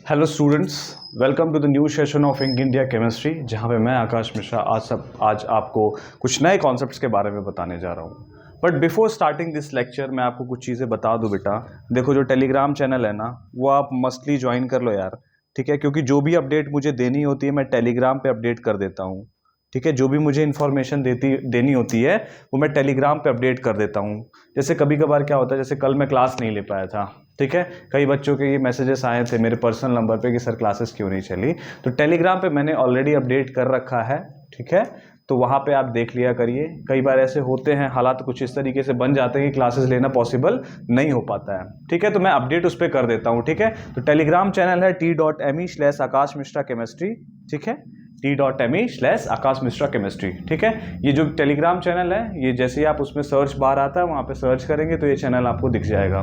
Hello students, welcome to the new session of India chemistry, जहाँ पे मैं आकाश मिश्रा आज आपको कुछ नए कॉन्सेप्ट्स के बारे में बताने जा रहा हूँ। But before starting this lecture मैं आपको कुछ चीज़ें बता दूँ बेटा। देखो, जो टेलीग्राम चैनल है ना, वो आप मस्टली ज्वाइन कर लो यार, ठीक है? क्योंकि जो भी अपडेट मुझे देनी होती है मैं टेलीग्राम पे अपडेट कर देता हूँ, ठीक है? जो भी मुझे इन्फॉर्मेशन देनी होती है वो मैं टेलीग्राम पे अपडेट कर देता हूँ। जैसे कभी कभार क्या होता है, जैसे कल मैं क्लास नहीं ले पाया था, ठीक है? कई बच्चों के ये मैसेजेस आए थे मेरे पर्सनल नंबर पे कि सर क्लासेस क्यों नहीं चली। तो टेलीग्राम पे मैंने ऑलरेडी अपडेट कर रखा है, ठीक है? तो वहाँ पे आप देख लिया करिए। कई बार ऐसे होते हैं, हालात कुछ इस तरीके से बन जाते हैं कि क्लासेस लेना पॉसिबल नहीं हो पाता है, ठीक है? तो मैं अपडेट उस पर कर देता हूँ, ठीक है? तो टेलीग्राम चैनल है t.me/आकाश मिश्रा केमिस्ट्री, ठीक है? t.me/आकाश मिश्रा केमिस्ट्री, ठीक है? ये जो टेलीग्राम चैनल है, ये जैसे ही आप उसमें सर्च बार आता है वहाँ पे सर्च करेंगे तो ये चैनल आपको दिख जाएगा,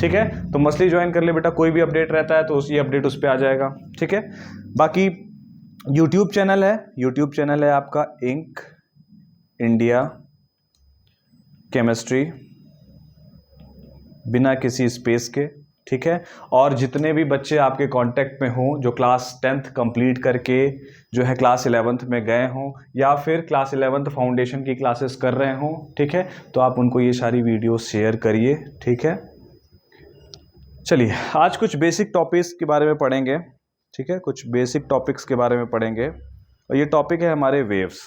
ठीक है? तो मस्टली ज्वाइन कर ले बेटा, कोई भी अपडेट रहता है तो ये अपडेट उस पर आ जाएगा, ठीक है? बाकी यूट्यूब चैनल है आपका इंक इंडिया केमिस्ट्री, बिना किसी स्पेस के, ठीक है? और जितने भी बच्चे आपके कांटेक्ट में हों जो क्लास 10th कंप्लीट करके जो है क्लास 11th में गए हों या फिर क्लास 11th फाउंडेशन की क्लासेस कर रहे हों, ठीक है? तो आप उनको ये सारी वीडियो शेयर करिए, ठीक है? चलिए, आज कुछ बेसिक टॉपिक्स के बारे में पढ़ेंगे, ठीक है? कुछ बेसिक टॉपिक्स के बारे में पढ़ेंगे और ये टॉपिक है हमारे वेव्स।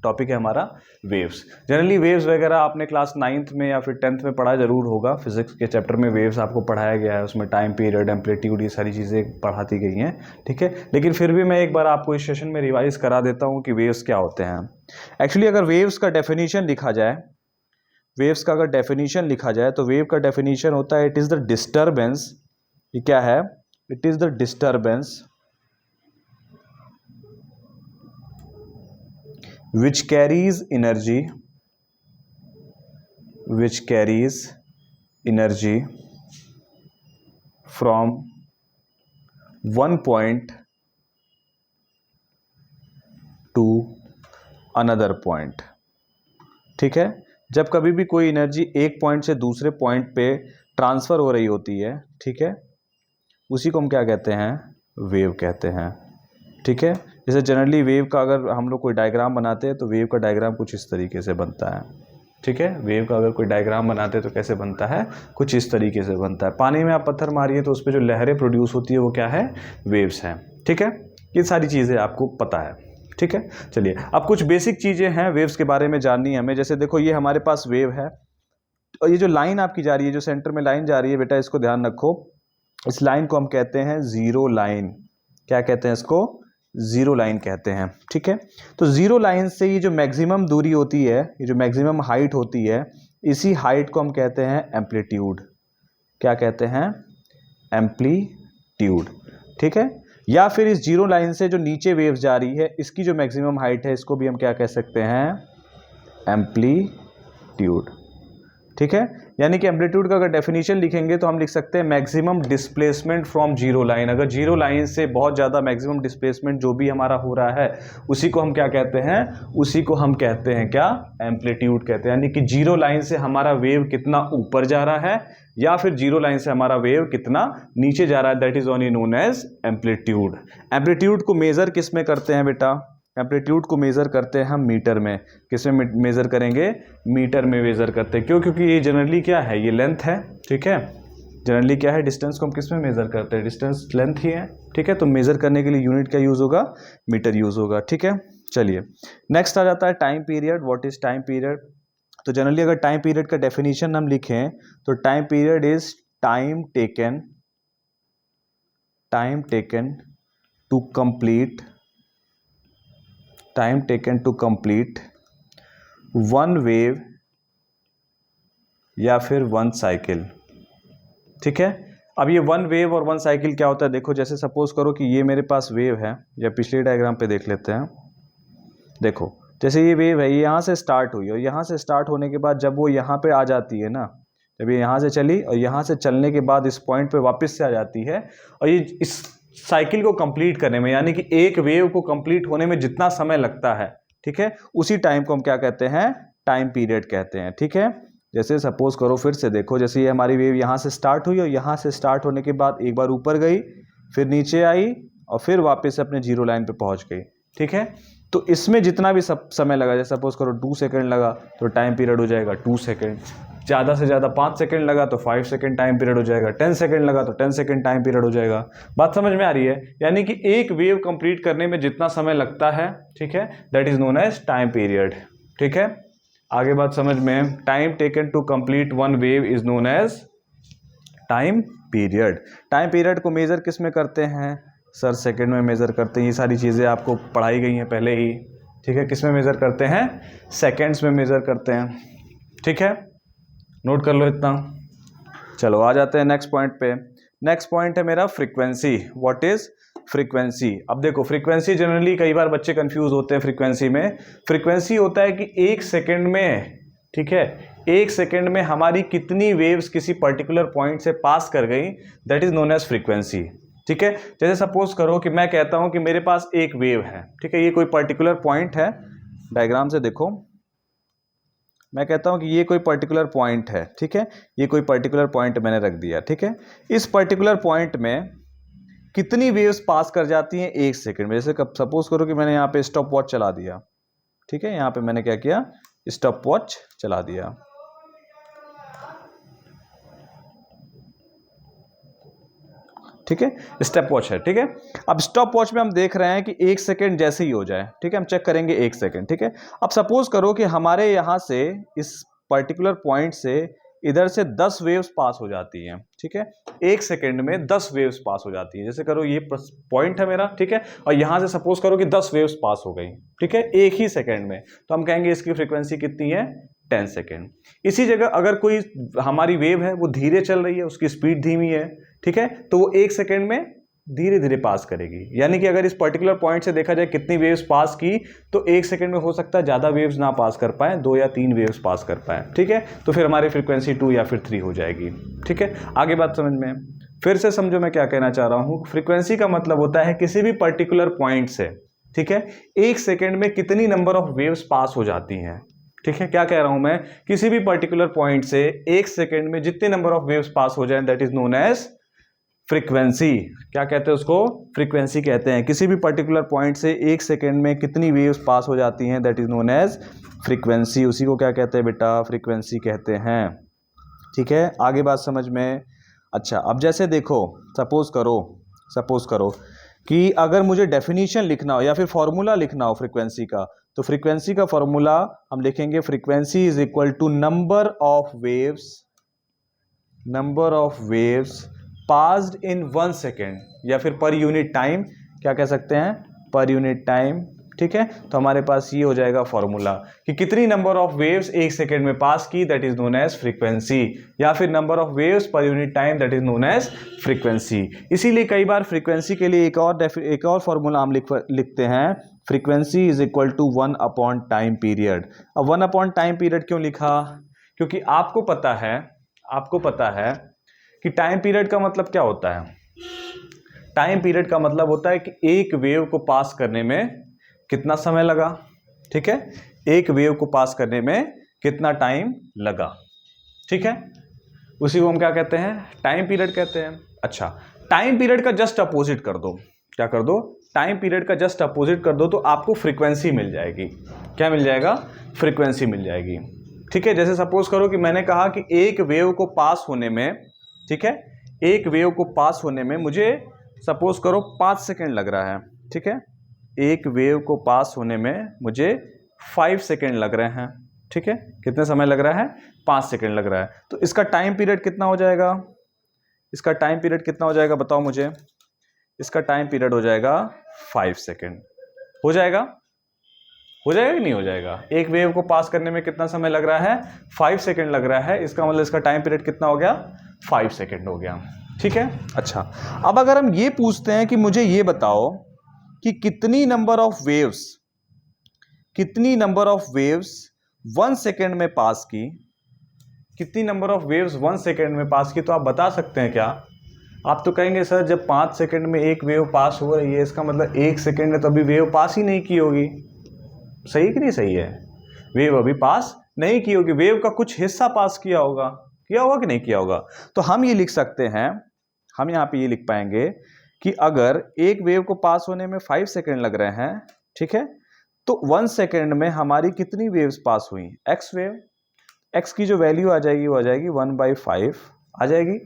टॉपिक है हमारा वेव्स। जनरली वेव्स वगैरह आपने क्लास 9th में या फिर 10th में पढ़ा जरूर होगा। फिजिक्स के चैप्टर में वेव्स आपको पढ़ाया गया है, उसमें टाइम पीरियड, एम्पलीट्यूड, ये सारी चीज़ें पढ़ाती गई हैं, ठीक है? लेकिन फिर भी मैं एक बार आपको इस सेशन में रिवाइज करा देता हूँ कि वेव्स क्या होते हैं। एक्चुअली अगर वेव्स का डेफिनेशन लिखा जाए, वेव्स का अगर डेफिनेशन लिखा जाए तो वेव का डेफिनेशन होता है इट इज़ द डिस्टर्बेंस। ये क्या है? It is the disturbance which carries energy from one point to another point, ठीक है? जब कभी भी कोई एनर्जी एक पॉइंट से दूसरे पॉइंट पे ट्रांसफर हो रही होती है, ठीक है, उसी को हम क्या कहते हैं? वेव कहते हैं, ठीक है? जैसे जनरली वेव का अगर हम लोग कोई डायग्राम बनाते हैं तो वेव का डायग्राम कुछ इस तरीके से बनता है, ठीक है? वेव का अगर कोई डायग्राम बनाते हैं तो कैसे बनता है? कुछ इस तरीके से बनता है। पानी में आप पत्थर मारिए तो उस पर जो लहरें प्रोड्यूस होती है वो क्या है? वेव्स हैं, ठीक है? ये सारी चीज़ें आपको पता है, ठीक है? चलिए, अब कुछ बेसिक चीज़ें हैं वेव्स के बारे में जाननी है हमें। जैसे देखो, ये हमारे पास वेव है और ये जो लाइन आपकी जा रही है, जो सेंटर में लाइन जा रही है बेटा, इसको ध्यान रखो। इस लाइन को हम कहते हैं जीरो लाइन। क्या कहते हैं इसको? जीरो लाइन कहते हैं, ठीक है? तो जीरो लाइन से ये जो मैक्सिमम दूरी होती है, ये जो मैक्सिमम हाइट होती है, इसी हाइट को हम कहते हैं एम्पलीट्यूड। क्या कहते हैं? एम्पलीट्यूड, ठीक है? या फिर इस जीरो लाइन से जो नीचे वेव जा रही है, इसकी जो मैक्सिमम हाइट है, इसको भी हम क्या कह सकते हैं? एम्पलीट्यूड, ठीक है? यानी कि एम्पलीट्यूड का अगर डेफिनेशन लिखेंगे तो हम लिख सकते हैं maximum displacement from zero line. अगर जीरो लाइन से बहुत ज़्यादा मैक्सिमम डिस्प्लेसमेंट जो भी हमारा हो रहा है, उसी को हम क्या कहते हैं? उसी को हम कहते हैं क्या? एम्पलीट्यूड कहते हैं। यानी कि जीरो लाइन से हमारा वेव कितना ऊपर जा रहा है या फिर जीरो लाइन से हमारा वेव कितना नीचे जा रहा है, that is only known as amplitude. Amplitude को मेजर किस में करते हैं बेटा? एम्पलीट्यूड को मेज़र करते हैं हम मीटर में। किस में मेज़र करेंगे? मीटर में मेज़र करते हैं। क्यों? क्योंकि ये जनरली क्या है? ये लेंथ है, ठीक है? जनरली क्या है? डिस्टेंस को हम किस में मेज़र करते हैं? डिस्टेंस लेंथ ही है, ठीक है? तो मेज़र करने के लिए यूनिट क्या यूज़ होगा? मीटर यूज़ होगा, ठीक है? चलिए, नेक्स्ट आ जाता है time period. What is time period? तो जनरली अगर टाइम पीरियड का डेफिनेशन हम लिखें तो time period is time taken to complete one wave या फिर वन साइकिल, ठीक है? अब ये वन वेव और वन साइकिल क्या होता है? देखो, जैसे सपोज करो कि ये मेरे पास वेव है, या पिछले डायग्राम पे देख लेते हैं। देखो, जैसे ये वेव है, ये यहाँ से स्टार्ट हुई और यहाँ से स्टार्ट होने के बाद जब वो यहाँ पे आ जाती है ना, जब ये यहाँ से चली और यहाँ से चलने के बाद इस पॉइंट पे वापस से आ जाती है, और ये इस साइकिल को कंप्लीट करने में, यानी कि एक वेव को कंप्लीट होने में जितना समय लगता है, ठीक है, उसी टाइम को हम क्या कहते हैं? टाइम पीरियड कहते हैं, ठीक है? जैसे सपोज करो, फिर से देखो, जैसे ये हमारी वेव यहाँ से स्टार्ट हुई और यहाँ से स्टार्ट होने के बाद एक बार ऊपर गई, फिर नीचे आई और फिर वापस अपने जीरो लाइन पे पहुंच गई। ठीक है, तो इसमें जितना भी समय लगा, जैसे सपोज करो 2 सेकंड लगा तो टाइम पीरियड हो जाएगा 2 सेकंड, ज़्यादा से ज़्यादा 5 सेकंड लगा तो 5 सेकंड टाइम पीरियड हो जाएगा, 10 सेकंड लगा तो 10 सेकंड टाइम पीरियड हो जाएगा। बात समझ में आ रही है? यानी कि एक वेव कंप्लीट करने में जितना समय लगता है, ठीक है, that is known as time period. ठीक है, आगे बात समझ में, time taken to complete one wave is known as time period. Time period को मेजर किस में करते हैं सर? सेकंड में मेजर करते हैं। ये सारी चीज़ें आपको पढ़ाई गई हैं पहले ही। ठीक है, किस में मेजर करते हैं? सेकंड्स में मेजर करते हैं। ठीक है, नोट कर लो इतना। चलो आ जाते हैं नेक्स्ट पॉइंट पे। नेक्स्ट पॉइंट है मेरा फ्रीक्वेंसी। What is frequency? अब देखो, फ्रीक्वेंसी जनरली कई बार बच्चे कंफ्यूज होते हैं फ्रीक्वेंसी में। फ्रीक्वेंसी होता है कि एक सेकंड में, ठीक है, एक सेकंड में हमारी कितनी वेव्स किसी पर्टिकुलर पॉइंट से पास कर गई, that is known as frequency. ठीक है, जैसे सपोज करो कि मैं कहता हूं कि मेरे पास एक वेव है। ठीक है, ये कोई पर्टिकुलर पॉइंट है, डायग्राम से देखो, मैं कहता हूं कि ये कोई पर्टिकुलर पॉइंट है। ठीक है, ये कोई पर्टिकुलर पॉइंट मैंने रख दिया। ठीक है, इस पर्टिकुलर पॉइंट में कितनी वेव्स पास कर जाती हैं एक सेकंड में? जैसे सपोज करो कि मैंने यहाँ पे स्टॉप वॉच चला दिया। ठीक है, यहाँ पे मैंने क्या किया? स्टॉप वॉच चला दिया। ठीक है, स्टॉप वॉच है। ठीक है, अब स्टॉप वॉच में हम देख रहे हैं कि एक सेकंड जैसे ही हो जाए, ठीक है, हम चेक करेंगे एक सेकंड। ठीक है, अब सपोज करो कि हमारे यहां से इस पर्टिकुलर पॉइंट से इधर से 10 वेव्स पास हो जाती हैं। ठीक है, एक सेकंड में 10 वेव्स पास हो जाती है। जैसे करो ये पॉइंट है मेरा, ठीक है, और यहां से सपोज करो कि 10 वेव्स पास हो गई, ठीक है, एक ही सेकंड में, तो हम कहेंगे इसकी फ्रीक्वेंसी कितनी है? 10 सेकेंड। इसी जगह अगर कोई हमारी वेव है वो धीरे चल रही है, उसकी स्पीड धीमी है, ठीक है, तो वो एक सेकेंड में धीरे धीरे पास करेगी। यानी कि अगर इस पर्टिकुलर पॉइंट से देखा जाए कितनी वेव्स पास की, तो एक सेकंड में हो सकता है ज्यादा वेव्स ना पास कर पाए, 2 या 3 वेव्स पास कर पाए। ठीक है, तो फिर हमारी फ्रीक्वेंसी 2 या फिर 3 हो जाएगी। ठीक है, आगे बात समझ में, फिर से समझो मैं क्या कहना चाह रहा हूं। फ्रीक्वेंसी का मतलब होता है किसी भी पर्टिकुलर पॉइंट से, ठीक है, एक सेकेंड में कितनी नंबर ऑफ वेव्स पास हो जाती हैं। ठीक है, क्या कह रहा हूं मैं? किसी भी पर्टिकुलर पॉइंट से एक सेकेंड में जितने नंबर ऑफ वेव्स पास हो जाए, that is known as frequency. क्या कहते हैं उसको? फ्रीक्वेंसी कहते हैं। किसी भी पर्टिकुलर पॉइंट से एक सेकेंड में कितनी वेव्स पास हो जाती हैं, that is known as frequency. उसी को क्या कहते हैं बेटा? फ्रीक्वेंसी कहते हैं। ठीक है, आगे बात समझ में। अच्छा, अब जैसे देखो, सपोज करो कि अगर मुझे डेफिनेशन लिखना हो या फिर फॉर्मूला लिखना हो फ्रीक्वेंसी का, तो फ्रीक्वेंसी का फॉर्मूला हम लिखेंगे frequency is equal to number of waves passed in 1 second, या फिर पर यूनिट टाइम, क्या कह सकते हैं? पर यूनिट टाइम। ठीक है, तो हमारे पास ये हो जाएगा फॉर्मूला कि कितनी नंबर ऑफ वेव्स एक सेकेंड में पास की, दैट इज नोन एज फ्रीक्वेंसी, या फिर number of waves per unit time, that is known as frequency. इसीलिए कई बार फ्रीक्वेंसी के लिए एक और फॉर्मूला हम लिखते हैं, frequency is equal to 1 upon time period. अब 1 अपॉन टाइम पीरियड क्यों लिखा? क्योंकि आपको पता है कि टाइम पीरियड का मतलब क्या होता है। टाइम पीरियड का मतलब होता है कि एक वेव को पास करने में कितना समय लगा। ठीक है, एक वेव को पास करने में कितना टाइम लगा। ठीक है, उसी को हम क्या कहते हैं? टाइम पीरियड कहते हैं। अच्छा, टाइम पीरियड का जस्ट अपोजिट कर दो। क्या कर दो? टाइम पीरियड का जस्ट अपोजिट कर दो, तो आपको फ्रीक्वेंसी मिल जाएगी। क्या मिल जाएगा? फ्रीक्वेंसी मिल जाएगी। ठीक है, जैसे सपोज करो कि मैंने कहा कि एक वेव को पास होने में, ठीक है, एक वेव को पास होने में मुझे सपोज करो 5 सेकेंड लग रहा है। ठीक है, एक वेव को पास होने में मुझे 5 सेकेंड लग रहे हैं। ठीक है, कितने समय लग रहा है? 5 सेकेंड लग रहा है। तो इसका टाइम पीरियड कितना हो जाएगा? इसका टाइम पीरियड कितना हो जाएगा बताओ मुझे? इसका टाइम पीरियड हो जाएगा 5 सेकेंड। हो जाएगा कि नहीं हो जाएगा? एक वेव को पास करने में कितना समय लग रहा है? 5 सेकेंड लग रहा है। इसका मतलब इसका टाइम पीरियड कितना हो गया? 5 सेकेंड हो गया। ठीक है, अच्छा, अब अगर हम ये पूछते हैं कि मुझे ये बताओ कि कितनी नंबर ऑफ वेव्स 1 सेकेंड में पास की, कितनी नंबर ऑफ वेव्स 1 सेकेंड में पास की, तो आप बता सकते हैं क्या? आप तो कहेंगे सर जब 5 सेकेंड में एक वेव पास हो रही है, इसका मतलब 1 सेकेंड में तो अभी वेव पास ही नहीं की होगी। सही कि नहीं सही है? वेव अभी पास नहीं की होगी, वेव का कुछ हिस्सा पास किया होगा कि नहीं किया होगा। तो हम ये लिख सकते हैं, हम यहां पे ये लिख पाएंगे कि अगर एक वेव को पास होने में 5 सेकेंड लग रहे हैं, ठीक है, तो 1 सेकेंड में हमारी कितनी वेव्स पास हुई? X wave. एक्स की जो वैल्यू आ जाएगी वो आ जाएगी 1/5 आ जाएगी।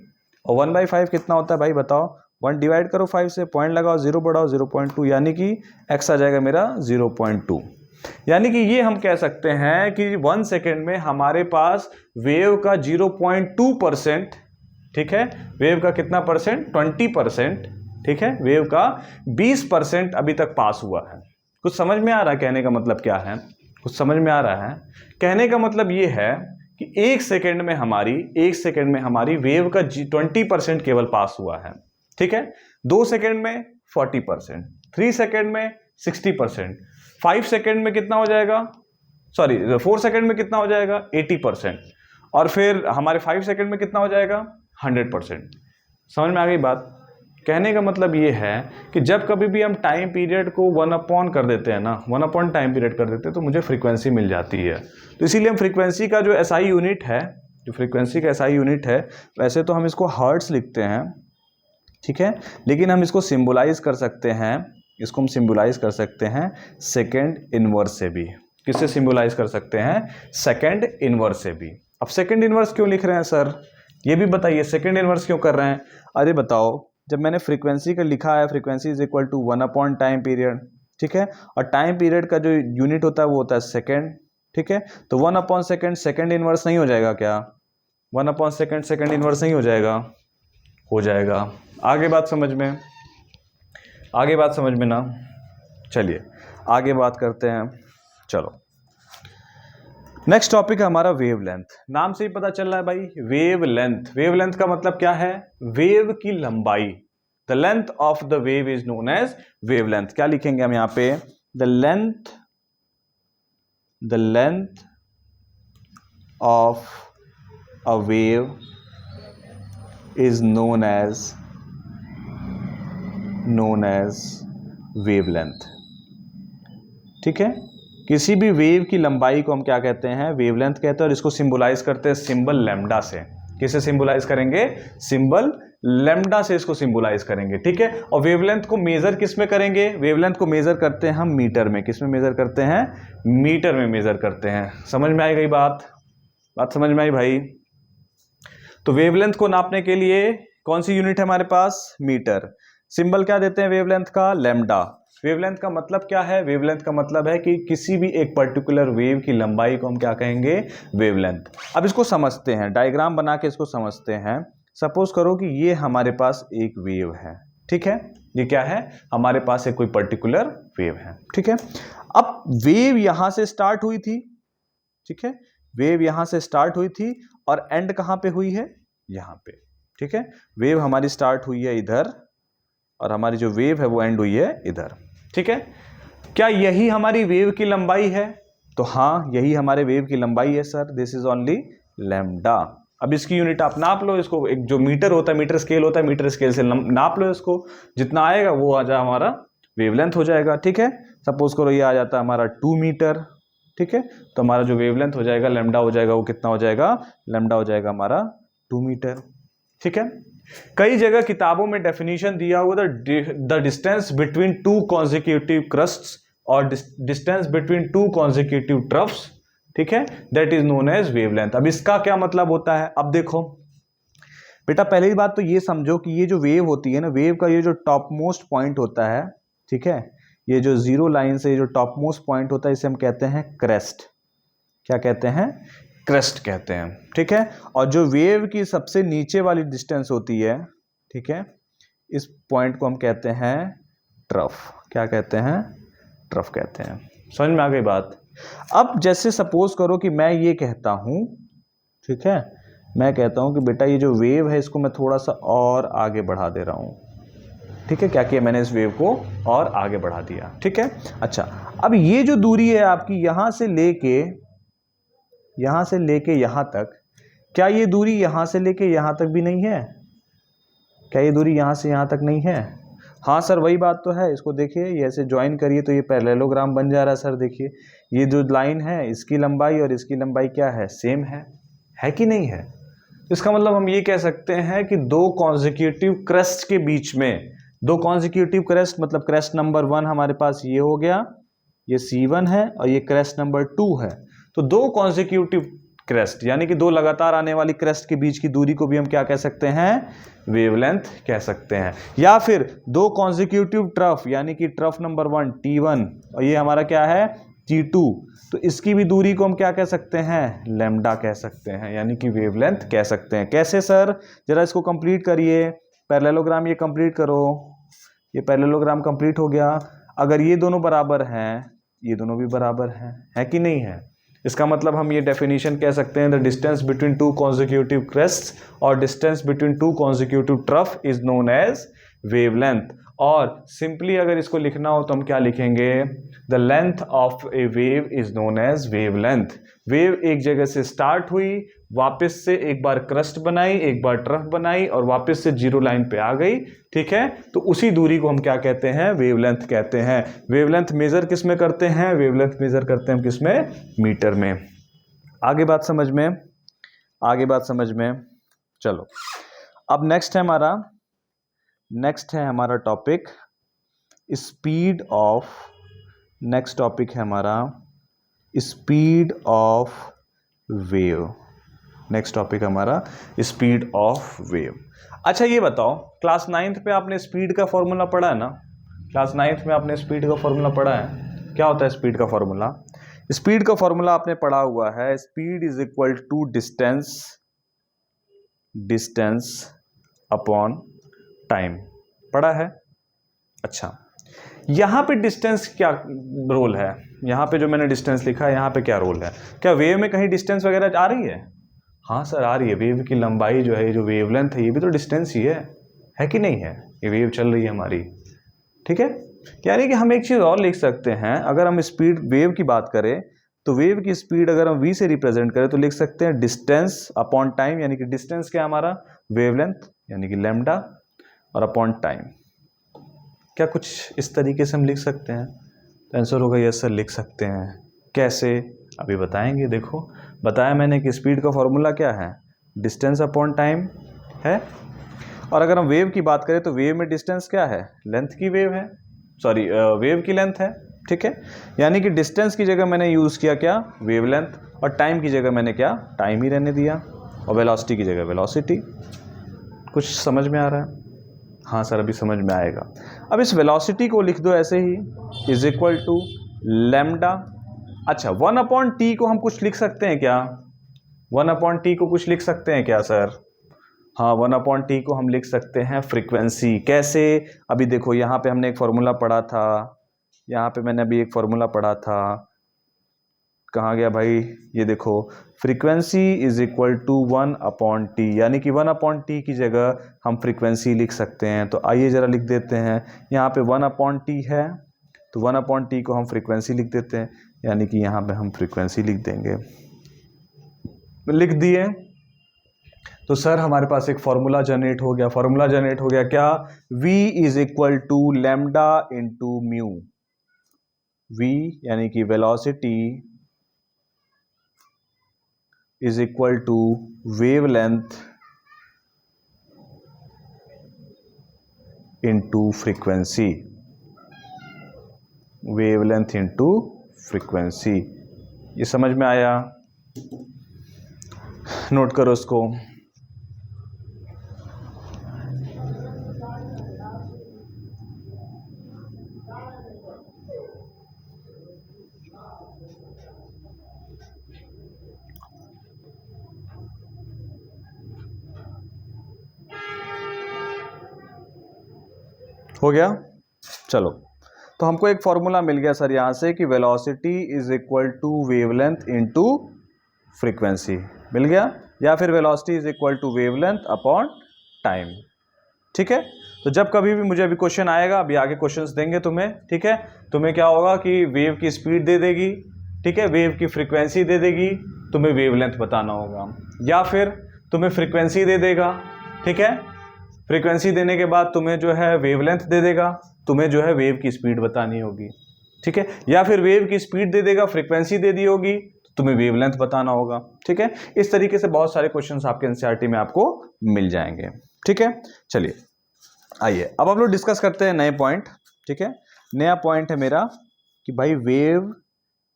और 1/5 कितना होता है भाई बताओ? 1 डिवाइड करो 5 से, पॉइंट लगाओ, 0 बढ़ाओ 0.2, यानी कि एक्स आ जाएगा मेरा 0.2। यानी कि ये हम कह सकते हैं कि 1 सेकेंड में हमारे पास वेव का 0.2%, ठीक है, वेव का कितना परसेंट? 20%, ठीक है, वेव का 20% अभी तक पास हुआ है। कुछ समझ में आ रहा है कहने का मतलब क्या है? कुछ समझ में आ रहा है? कहने का मतलब ये है कि एक सेकेंड में हमारी वेव का 20% केवल पास हुआ है, ठीक है। 2 सेकेंड में 40%, 3 सेकेंड में 60%, 5 सेकेंड में कितना हो जाएगा? सॉरी 4 सेकेंड में कितना हो जाएगा? 80%, और फिर हमारे 5 सेकेंड में कितना हो जाएगा? 100%। समझ में आ गई बात? कहने का मतलब ये है कि जब कभी भी हम टाइम पीरियड को 1/, कर देते हैं ना, 1/, टाइम पीरियड कर देते हैं, तो मुझे फ्रीक्वेंसी मिल जाती है। तो इसीलिए हम फ्रीक्वेंसी का जो एसआई यूनिट है, वैसे तो हम इसको हर्ट्स लिखते हैं, ठीक है, लेकिन हम इसको सिंबलाइज कर सकते हैं, सेकेंड इनवर्स से भी। किससे सिंबलाइज कर सकते हैं? सेकेंड इनवर्स से भी। अब सेकेंड इनवर्स क्यों लिख रहे हैं सर, ये भी बताइए, सेकेंड इनवर्स क्यों कर रहे हैं? अरे बताओ, जब मैंने फ्रीक्वेंसी का लिखा है, frequency is equal to 1/, time period, ठीक है, और टाइम पीरियड का जो यूनिट होता है वो होता है सेकेंड, ठीक है, तो 1/, सेकेंड इनवर्स नहीं हो जाएगा क्या? 1/, सेकेंड इनवर्स नहीं हो जाएगा? हो जाएगा। आगे बात समझ में ना? चलिए आगे बात करते हैं। चलो, नेक्स्ट टॉपिक है हमारा वेवलेंथ। नाम से ही पता चल रहा है भाई, वेवलेंथ। वेवलेंथ का मतलब क्या है? वेव की लंबाई। The length of the wave is known as wavelength. क्या लिखेंगे हम यहां पे? The length of a wave is known as wavelength, ठीक है। किसी भी वेव की लंबाई को हम क्या कहते हैं? वेवलेंथ कहते हैं, और इसको सिंबलाइज करते हैं सिंबल लैम्डा से। किसे सिंबलाइज करेंगे? सिंबल लैम्डा से इसको सिंबलाइज करेंगे, ठीक है। और वेवलेंथ को मेजर किस में करेंगे? वेवलेंथ को मेजर करते हैं हम मीटर में। किस में मेजर करते हैं? मीटर में मेजर करते हैं। समझ में आई गई बात समझ में आई भाई? तो वेवलेंथ को नापने के लिए कौन सी यूनिट है हमारे पास? मीटर। सिंबल क्या देते हैं वेवलेंथ का? लैम्डा। वेवलेंथ का मतलब क्या है? वेवलेंथ का मतलब है कि किसी भी एक पर्टिकुलर वेव की लंबाई को हम क्या कहेंगे? वेवलेंथ। अब इसको समझते हैं, डायग्राम बना के इसको समझते हैं। सपोज करो कि ये हमारे पास एक वेव है, ठीक है, ये क्या है? हमारे पास एक कोई पर्टिकुलर वेव है, ठीक है। अब वेव यहां से स्टार्ट हुई थी, ठीक है, वेव यहां से स्टार्ट हुई थी, और एंड कहां पे हुई है? यहां पे, ठीक है। वेव हमारी स्टार्ट हुई है इधर, और हमारी जो वेव है वो एंड हुई है इधर, ठीक है। क्या यही हमारी वेव की लंबाई है? तो हाँ, यही हमारे वेव की लंबाई है sir. This is only lambda. अब इसकी यूनिट आप नाप लो, इसको एक जो मीटर होता है, मीटर स्केल होता है, मीटर स्केल से नाप लो इसको, जितना आएगा वो आ जाए हमारा वेवलेंथ हो जाएगा, ठीक है। सपोज करो ये आ जाता है हमारा 2 मीटर, ठीक है, तो हमारा जो वेवलेंथ हो जाएगा, लैम्डा हो जाएगा, वो कितना हो जाएगा? लैम्डा हो जाएगा हमारा 2 मीटर, ठीक है। कई जगह किताबों में डेफिनेशन दिया हुआ the distance between 2 consecutive crests और डिस्टेंस बिटवीन 2 कॉन्जिक्यूटिव ट्रफ्स, ठीक है, that is known as wavelength. अब इसका क्या मतलब होता है? अब देखो बेटा, पहली बात तो ये समझो कि ये जो वेव होती है ना, वेव का ये जो टॉप मोस्ट पॉइंट होता है, ठीक है, ये जो जीरो लाइन से जो टॉप मोस्ट पॉइंट होता है, इसे हम कहते हैं क्रेस्ट। क्या कहते हैं? क्रेस्ट कहते हैं, ठीक है। और जो वेव की सबसे नीचे वाली डिस्टेंस होती है, ठीक है, इस पॉइंट को हम कहते हैं ट्रफ। क्या कहते हैं? ट्रफ कहते हैं। समझ में आ गई बात? अब जैसे सपोज करो कि मैं ये कहता हूं, ठीक है, मैं कहता हूं कि बेटा ये जो वेव है इसको मैं थोड़ा सा और आगे बढ़ा दे रहा हूं, ठीक है। क्या किया मैंने? इस वेव को और आगे बढ़ा दिया, ठीक है। अच्छा, अब ये जो दूरी है आपकी यहां से लेके यहां तक, क्या ये दूरी यहां से लेके यहां तक भी नहीं है? क्या ये दूरी यहां से यहां तक नहीं है? हाँ सर, वही बात तो है। इसको देखिए, ये ऐसे ज्वाइन करिए तो ये पैरेललोग्राम बन जा रहा है सर। देखिए, ये जो लाइन है इसकी लंबाई और इसकी लंबाई क्या है? सेम है कि नहीं है? इसका मतलब हम ये कह सकते हैं कि 2 कॉन्जिक्यूटिव क्रेस्ट के बीच में दो कॉन्जिक्यूटिव क्रेस्ट, मतलब क्रेस्ट नंबर 1 हमारे पास ये हो गया, ये C1 है, और ये क्रेस्ट नंबर 2 है। तो दो कॉन्जिक्यूटिव क्रेस्ट यानी कि दो लगातार आने वाली क्रेस्ट के बीच की दूरी को भी हम क्या कह सकते हैं, वेवलेंथ कह सकते हैं। या फिर दो कॉन्जिक्यूटिव ट्रफ यानी कि ट्रफ नंबर 1 T1 और ये हमारा क्या है T2, तो इसकी भी दूरी को हम क्या कह सकते हैं, लैम्डा कह सकते हैं, यानी कि वेवलेंथ कह सकते हैं। कैसे सर, जरा इसको कंप्लीट करिए, पैरेललोग्राम ये कंप्लीट करो, ये पैरेललोग्राम कंप्लीट हो गया। अगर ये दोनों बराबर हैं, ये दोनों भी बराबर हैं, है कि नहीं है? इसका मतलब हम ये डेफिनेशन कह सकते हैं, the distance between two consecutive crests और distance between two consecutive trough is known as wavelength. और सिंपली अगर इसको लिखना हो तो हम क्या लिखेंगे, the length of a wave is known as wavelength. Wave एक जगह से स्टार्ट हुई, वापस से एक बार क्रस्ट बनाई, एक बार ट्रफ बनाई और वापस से जीरो लाइन पे आ गई, ठीक है, तो उसी दूरी को हम क्या कहते हैं, वेवलेंथ कहते हैं। वेवलेंथ मेजर किस में करते हैं, वेवलेंथ मेजर करते हैं हम किस में, मीटर में। आगे बात समझ में, आगे बात समझ में। चलो अब नेक्स्ट है हमारा topic speed of, next topic है हमारा speed of wave, next topic हमारा स्पीड ऑफ वेव। अच्छा ये बताओ, क्लास 9th पे आपने स्पीड का फॉर्मूला पढ़ा है ना, क्लास 9th में आपने स्पीड का फॉर्मूला पढ़ा है। क्या होता है स्पीड का फॉर्मूला? स्पीड का फॉर्मूला आपने पढ़ा हुआ है, speed is equal to distance upon time, पढ़ा है? अच्छा, यहां पे डिस्टेंस क्या रोल है, यहां पे जो मैंने डिस्टेंस लिखा है यहां पे क्या रोल है? क्या वेव में कहीं डिस्टेंस वगैरह आ रही है? हाँ सर आ रही है, वेव की लंबाई जो है, जो वेवलेंथ है, ये भी तो डिस्टेंस ही है कि नहीं है? ये वेव चल रही है हमारी, ठीक है। यानी कि हम एक चीज और लिख सकते हैं, अगर हम स्पीड वेव की बात करें तो वेव की स्पीड अगर हम v से रिप्रेजेंट करें तो लिख सकते हैं डिस्टेंस अपॉन टाइम, यानी कि डिस्टेंस क्या हमारा, वेवलेंथ यानी कि लैम्डा, और अपॉन टाइम। क्या कुछ इस तरीके से हम लिख सकते हैं? तो आंसर होगा यस सर, लिख सकते हैं। कैसे, अभी बताएंगे। देखो बताया मैंने कि स्पीड का फॉर्मूला क्या है, डिस्टेंस अपॉन टाइम है, और अगर हम वेव की बात करें तो वेव में डिस्टेंस क्या है, लेंथ की वेव है, सॉरी वेव की लेंथ है, ठीक है। यानी कि डिस्टेंस की जगह मैंने यूज़ किया क्या, वेवलेंथ, और टाइम की जगह मैंने क्या, टाइम ही रहने दिया, और वेलोसिटी की जगह वेलोसिटी। कुछ समझ में आ रहा है? हाँ सर अभी समझ में आएगा। अब इस वेलोसिटी को लिख दो ऐसे ही, इज इक्वल टू लैम्डा। अच्छा 1/t को हम कुछ लिख सकते हैं क्या, 1/t को कुछ लिख सकते हैं क्या सर? हाँ 1/t को हम लिख सकते हैं फ्रीक्वेंसी। कैसे, अभी देखो यहाँ पे हमने एक फॉर्मूला पढ़ा था, यहाँ पे मैंने अभी एक फॉर्मूला पढ़ा था, कहाँ गया भाई, ये देखो, frequency is equal to 1/t, यानी कि 1/t की जगह हम फ्रीक्वेंसी लिख सकते हैं। तो आइए जरा लिख देते हैं, यहाँ पे 1/t है तो 1/t को हम फ्रीक्वेंसी लिख देते हैं, यानी कि यहाँ पे हम फ्रीक्वेंसी लिख देंगे। लिख दिए तो सर हमारे पास एक फॉर्मूला जनरेट हो गया। फॉर्मूला जनरेट हो गया क्या, v is equal to lambda into mu. v यानी कि velocity is equal to wavelength into frequency, wavelength into frequency। ये समझ में आया? नोट करो इसको। हो गया? चलो तो हमको एक फॉर्मूला मिल गया सर यहाँ से कि velocity is equal to wavelength into frequency, मिल गया, या फिर velocity is equal to wavelength upon time, ठीक है। तो जब कभी भी मुझे अभी क्वेश्चन आएगा, अभी आगे क्वेश्चंस देंगे तुम्हें, ठीक है, तुम्हें क्या होगा कि वेव की स्पीड दे देगी, ठीक है, वेव की फ्रीक्वेंसी दे देगी, तुम्हें वेवलेंथ बताना होगा, या फिर तुम्हें फ्रीक्वेंसी दे देगा, ठीक है, फ्रीक्वेंसी देने के बाद तुम्हें जो है वेवलेंथ दे देगा, तुम्हें जो है वेव की स्पीड बतानी होगी, ठीक है, या फिर वेव की स्पीड दे देगा, फ्रीक्वेंसी दे दी होगी, तुम्हें वेवलेंथ बताना होगा, ठीक है। इस तरीके से बहुत सारे क्वेश्चंस आपके एनसीईआरटी में आपको मिल जाएंगे, ठीक है। चलिए आइए अब हम लोग डिस्कस करते हैं नए पॉइंट। ठीक है, नया पॉइंट है मेरा कि भाई वेव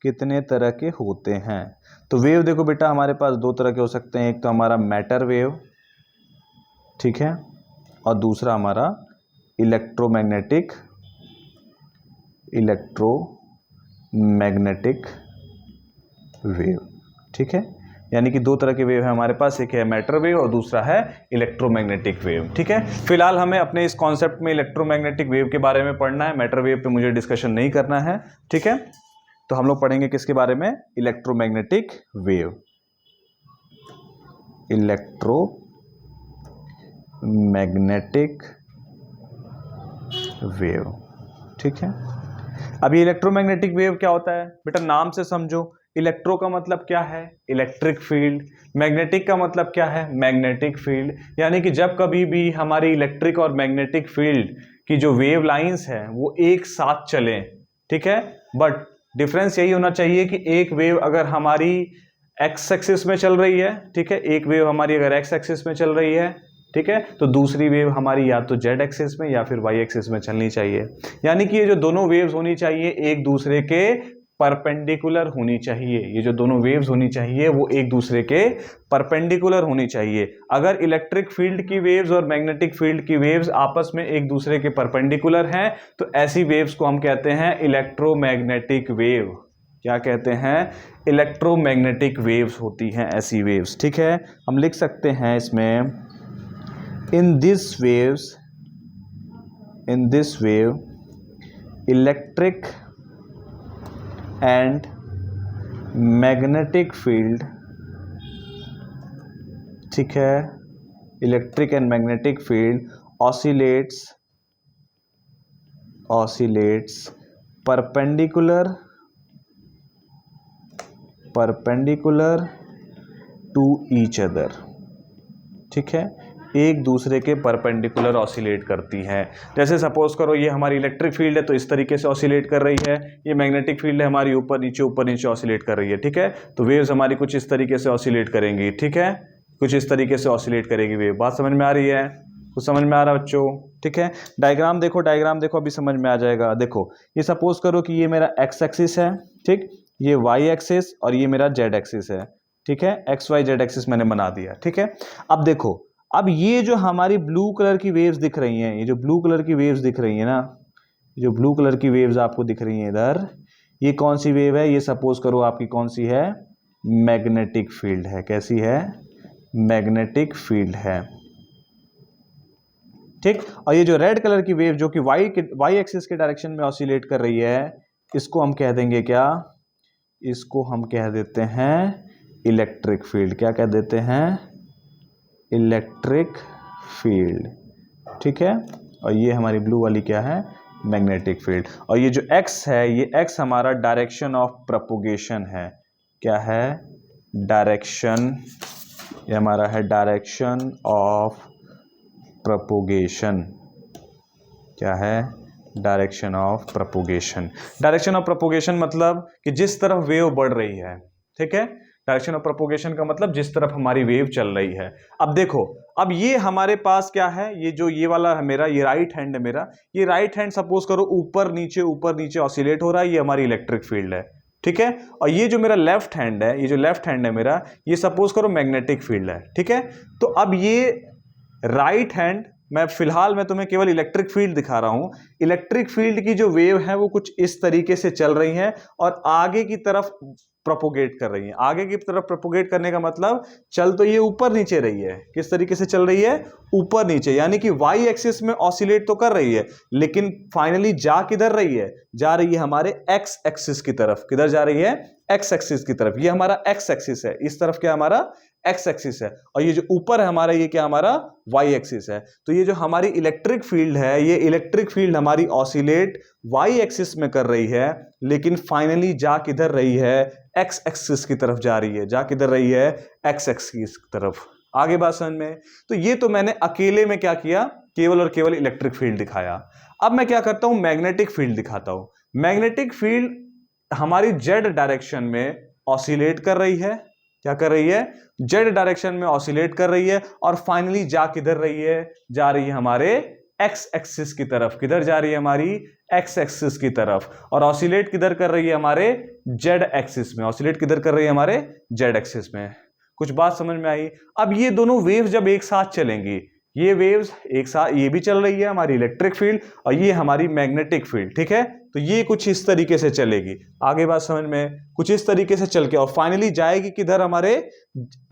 कितने तरह के होते हैं। तो वेव देखो बेटा हमारे पास दो तरह के हो सकते हैं, एक तो हमारा मैटर वेव, ठीक है, और दूसरा हमारा इलेक्ट्रोमैग्नेटिक वेव। ठीक है, यानी कि दो तरह के वेव है हमारे पास, एक है मैटर वेव और दूसरा है इलेक्ट्रोमैग्नेटिक वेव। ठीक है, फिलहाल हमें अपने इस कॉन्सेप्ट में इलेक्ट्रोमैग्नेटिक वेव के बारे में पढ़ना है, मैटर वेव पे मुझे डिस्कशन नहीं करना है। ठीक है, तो हम लोग पढ़ेंगे किसके बारे में, इलेक्ट्रोमैग्नेटिक वेव, इलेक्ट्रोमैग्नेटिक वेव। ठीक है, अभी इलेक्ट्रोमैग्नेटिक वेव क्या होता है बेटा, नाम से समझो। इलेक्ट्रो का मतलब क्या है, इलेक्ट्रिक फील्ड। मैग्नेटिक का मतलब क्या है, मैग्नेटिक फील्ड। यानी कि जब कभी भी हमारी इलेक्ट्रिक और मैग्नेटिक फील्ड की जो वेव लाइंस है वो एक साथ चलें, ठीक है, बट डिफरेंस यही होना चाहिए कि एक वेव अगर हमारी एक्स एक्सिस में चल रही है, ठीक है, एक वेव हमारी अगर एक्स एक्सिस में चल रही है, ठीक है, तो दूसरी वेव हमारी या तो जेड एक्सिस में या फिर वाई एक्सिस में चलनी चाहिए। यानी कि ये जो दोनों वेव्स होनी चाहिए एक दूसरे के परपेंडिकुलर होनी चाहिए। ये जो दोनों वेव्स होनी चाहिए वो एक दूसरे के परपेंडिकुलर होनी चाहिए। अगर इलेक्ट्रिक फील्ड की वेव्स और मैग्नेटिक फील्ड की वेव्स आपस में एक दूसरे के परपेंडिकुलर हैं तो ऐसी वेव्स को हम कहते हैं इलेक्ट्रोमैग्नेटिक वेव। क्या कहते हैं, इलेक्ट्रोमैग्नेटिक वेव्स होती हैं ऐसी वेव्स। ठीक है, हम लिख सकते हैं इसमें, in this wave electric and magnetic field, ठीक है, electric and magnetic field oscillates perpendicular to each other. ठीक है, एक दूसरे के परपेंडिकुलर ऑसिलेट करती हैं। जैसे सपोज करो ये हमारी इलेक्ट्रिक फील्ड है तो इस तरीके से ऑसिलेट कर रही है, ये मैग्नेटिक फील्ड है हमारी ऊपर नीचे ऑसिलेट कर रही है। ठीक है, तो वेव्स हमारी कुछ इस तरीके से ऑसिलेट करेंगी। ठीक है, कुछ इस तरीके से ऑसिलेट करेगी वेव। बात समझ में आ रही है, कुछ समझ में आ रहा है बच्चों? ठीक है, डायग्राम देखो अभी समझ में आ जाएगा। देखो ये सपोज करो कि ये मेरा एक्स एक्सिस है, ठीक, ये वाई एक्सिस और ये मेरा जेड एक्सिस है। ठीक है, एक्स वाई जेड एक्सिस मैंने बना दिया। ठीक है, अब देखो, अब ये जो हमारी ब्लू कलर की वेव्स दिख रही हैं, ये जो ब्लू कलर की वेव्स दिख रही है ना, जो ब्लू कलर की वेव्स आपको दिख रही हैं इधर, ये कौन सी वेव है, ये सपोज करो आपकी कौन सी है, मैग्नेटिक फील्ड है। कैसी है, मैग्नेटिक फील्ड है। ठीक, और ये जो रेड कलर की वेव जो कि वाई एक्सिस के डायरेक्शन में ऑसिलेट कर रही है, इसको हम कह देंगे क्या, इसको हम कह देते हैं इलेक्ट्रिक फील्ड। क्या कह देते हैं, इलेक्ट्रिक फील्ड। ठीक है, और ये हमारी ब्लू वाली क्या है, मैग्नेटिक फील्ड। और ये जो x है, ये x हमारा डायरेक्शन ऑफ प्रोपोगेशन है। क्या है, डायरेक्शन, ये हमारा है डायरेक्शन ऑफ प्रोपोगेशन। क्या है, direction of propagation. Direction of propagation मतलब कि जिस तरफ वेव बढ़ रही है। ठीक है, डायरेक्शन ऑफ प्रोपोगेशन का मतलब जिस तरफ हमारी वेव चल रही है। अब देखो, अब ये हमारे पास क्या है, ये जो ये वाला है मेरा, ये राइट हैंड है मेरा, ये राइट हैंड सपोज करो ऊपर नीचे ऑसिलेट हो रहा है, ये हमारी इलेक्ट्रिक फील्ड है। ठीक है, और ये जो मेरा लेफ्ट हैंड है, ये जो लेफ्ट हैंड है मेरा, ये सपोज करो मैग्नेटिक फील्ड है। ठीक है, तो अब ये राइट हैंड, मैं फिलहाल मैं तुम्हें केवल इलेक्ट्रिक फील्ड दिखा रहा हूं। इलेक्ट्रिक फील्ड की जो वेव है वो कुछ इस तरीके से चल रही हैं और आगे की तरफ प्रोपोगेट कर रही है। आगे की तरफ प्रोपोगेट करने का मतलब, चल तो ये ऊपर नीचे रही है, किस तरीके से चल रही है, ऊपर नीचे, यानी कि वाई एक्सिस में ऑसिलेट तो कर रही है लेकिन फाइनली जा किधर रही है, जा रही है हमारे एक्स एक्सिस की तरफ। किधर जा रही है, एक्स एक्सिस की तरफ। ये हमारा एक्स एक्सिस है, इस तरफ क्या हमारा एक्स एक्सिस है, और ये जो ऊपर है हमारा, ये क्या हमारा वाई एक्सिस है। तो ये जो हमारी इलेक्ट्रिक फील्ड है, ये इलेक्ट्रिक फील्ड हमारी ऑसिलेट वाई एक्सिस में कर रही है लेकिन फाइनली जा किधर रही है, एक्स एक्सिस की तरफ जा रही है। जा किधर रही है, एक्स एक्सिस की तरफ। आगे बात समझ में? तो ये तो मैंने अकेले में क्या किया, केवल और केवल इलेक्ट्रिक फील्ड दिखाया। अब मैं क्या करता हूं, मैग्नेटिक फील्ड दिखाता हूं। मैग्नेटिक फील्ड हमारी जेड डायरेक्शन में ऑसिलेट कर रही है। क्या कर रही है, जेड डायरेक्शन में ऑसिलेट कर रही है और फाइनली जा किधर रही है, जा रही है हमारे एक्स एक्सिस की तरफ। किधर जा रही है हमारी? एक्स एक्सिस की तरफ। और ऑसिलेट किधर कर रही है? हमारे जेड एक्सिस में। ऑसिलेट किधर कर रही है? हमारे जेड एक्सिस में। कुछ बात समझ में आई? अब ये दोनों वेव्स जब एक साथ चलेंगी, ये वेव्स एक साथ, ये भी चल रही है हमारी इलेक्ट्रिक फील्ड और ये हमारी मैग्नेटिक फील्ड, ठीक है। तो ये कुछ इस तरीके से चलेगी। आगे बात समझ में? कुछ इस तरीके से चल के और फाइनली जाएगी किधर? हमारे